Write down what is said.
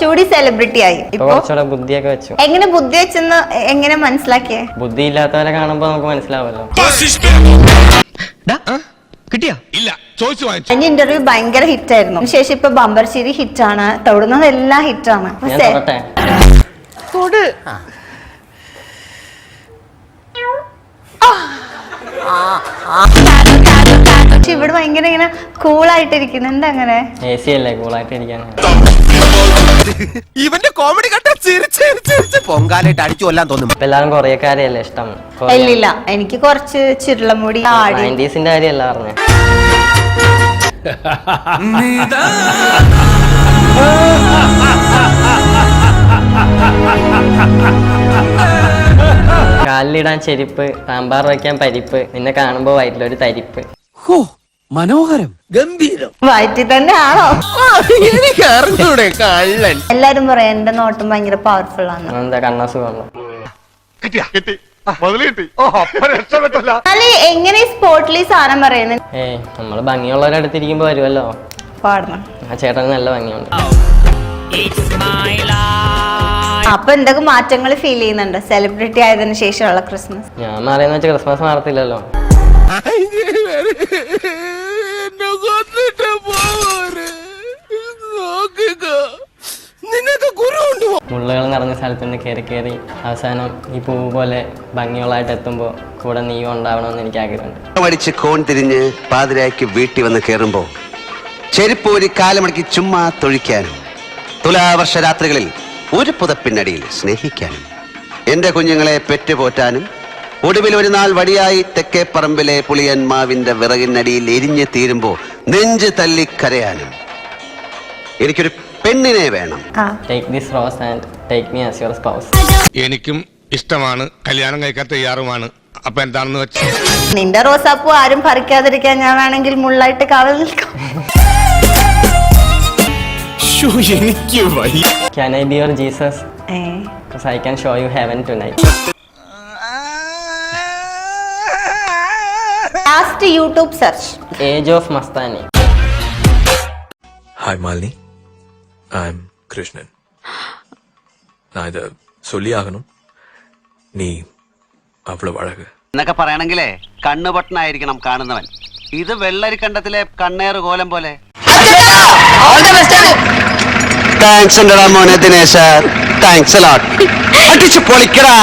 കുറച്ചുകൂടി സെലിബ്രിറ്റി ആയി. കുറച്ചുകൂടെ ബുദ്ധിയൊക്കെ വെച്ചു. എങ്ങനെ ബുദ്ധി വെച്ചെന്ന് എങ്ങനെ മനസ്സിലാക്കിയേ? ബുദ്ധി ഇല്ലാത്തവരെ കാണുമ്പോ നമുക്ക് മനസ്സിലാവല്ലോ. ഇന്റർവ്യൂ ഭയങ്കര ഹിറ്റ് ആയിരുന്നു. ശേഷം ഇപ്പൊ ബമ്പർശ്ശേരി ഹിറ്റാണ്, തൊടുന്നത് എല്ലാം ഹിറ്റാണ്. ഇവിടെ ഭയങ്കര ഇങ്ങനെ കൂളായിട്ടിരിക്കുന്നു. എന്താ അങ്ങനെ? AC അല്ലേ കൂളായിട്ടിരിക്കാൻ. ഇവന്റെ കോമഡി കണ്ട പൊങ്കാലായിട്ട് അടിച്ചു കൊല്ലാൻ തോന്നും. എല്ലാരും കൊറിയക്കാരെയല്ലേ ഇഷ്ടം? ഇല്ല, എനിക്ക് കുറച്ച് ചുരുളമുടി 90s-ന്റെ കാര്യമല്ല പറഞ്ഞേ. കാലിലിടാൻ ചെരുപ്പ്, സാമ്പാർ വയ്ക്കാൻ പരിപ്പ്, നിന്നെ കാണുമ്പോ വയറ്റിലൊരു തരിപ്പ്. മനോഹരം, ഗംഭീരം. വയറ്റിൽ തന്നെ ആണോ? എനിക്ക് അറിഞ്ഞൂടെ കള്ളൻ. എല്ലാരും പറയാം എന്റെ നോട്ടം ഭയങ്കര പവർഫുൾ ആണ്. എന്താ കണ്ണസുഖമുണ്ടോ? എങ്ങനെ സ്പോർട്ട്ലി സാധനം പറയുന്നത്? നമ്മള് ഭംഗിയുള്ളവരുടെ അടുത്തിരിക്കുമ്പോ വരുമല്ലോ. പാടണം. ആ ചേട്ടന് നല്ല ഭംഗിയുണ്ട്. അപ്പൊ എന്തൊക്കെ മാറ്റങ്ങൾ ഫീൽ ചെയ്യുന്നുണ്ട് സെലിബ്രിറ്റി ആയതിനു ശേഷമുള്ള ക്രിസ്മസ്? ഞാൻ മാറിയെന്ന് വെച്ചാൽ ക്രിസ്മസ് മാറത്തില്ലല്ലോ. മുള്ളുകൾ നിറഞ്ഞ സ്ഥലത്ത് നിന്ന് കയറി അവസാനം ഈ പൂവ് പോലെ ഭംഗിയുള്ളതായിട്ട് എത്തുമ്പോ കൂടെ നീയും ഉണ്ടാവണമെന്ന് എനിക്ക് ആഗ്രഹമുണ്ട്. അടിച്ച് കോൺ തിരിഞ്ഞ് പാതിരായ്ക്ക് വീട്ടിൽ വന്ന് കയറുമ്പോ ചെരുപ്പ് ഒരു കാലമടക്കി ചുമ്മാ തൊഴിക്കാനും തുലാവർഷ രാത്രികളിൽ ഒരു പുതപ്പിനടിയിൽ സ്നേഹിക്കാനും എന്റെ കുഞ്ഞുങ്ങളെ പെറ്റുപോറ്റാനും ഒടുവിൽ ഒരു നാൾ വടിയായി തെക്കേ പറമ്പിലെ പുളിയന്മാവിന്റെ വിറകിനടിയിൽ എരിഞ്ഞു തീരുമ്പോ നെഞ്ച് തല്ലിക്കരയാനും എനിക്കൊരു പെണ്ണിനെ വേണം. Take this rose and take me as your spouse. എനിക്കും ഇഷ്ടമാണ്, കല്യാണം കഴിക്കാൻ തയ്യാറുമാണ്. അപ്പൊ എന്താണെന്ന് വെച്ചാൽ നിന്റെ റോസാപ്പൂ ആരും പറിക്കാതിരിക്കാൻ ഞാൻ വേണമെങ്കിൽ മുള്ളായിട്ട് കാവൽ നിൽക്കാം. Can I be your Jesus? Because I can show you heaven tonight. Last YouTube search. Age of Mastani. Hi Malini, I'm Krishnan. நான் இதை சொல்லி ஆகணும், നീ അവള് അഴക് എന്നൊക്കെ പറയണെങ്കിലേ കണ്ണുപൊട്ടനായിരിക്കണം കാണുന്നവൻ. ഇത് വെള്ളരിക്കണ്ടത്തിലെ കണ്ണേറ് കോലം പോലെ. താങ്ക്സ് ഉണ്ടടാ മോനെ ദിനേശ, താങ്ക്സ് എ ലോട്ട്. അടിച്ചു പൊളിക്കടാ.